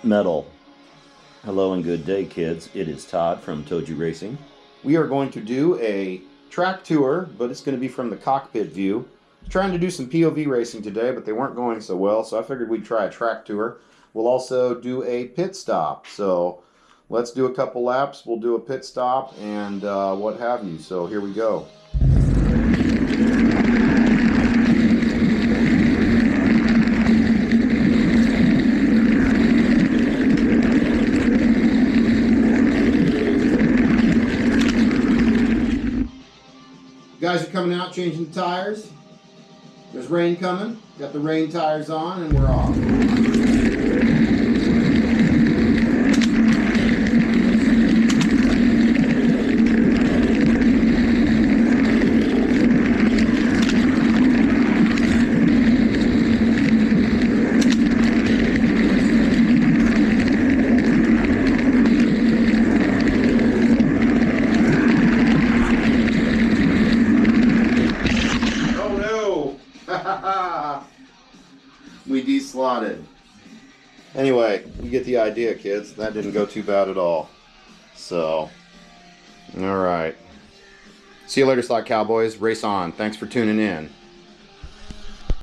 Metal. Hello and good day, kids. It is Todd from ToJu Racing. We are going to do a track tour, but it's going to be from the cockpit view. Trying to do some POV racing today, but they weren't going so well, so I figured we'd try a track tour. We'll also do a pit stop, so let's do a couple laps. We'll do a pit stop and what have you. So here we go. Guys are coming out, changing the tires. There's rain coming. Got the rain tires on and we're off. We de-slotted. Anyway, you get the idea, kids. That didn't go too bad at all. So, alright. See you later, Slot Cowboys. Race on. Thanks for tuning in.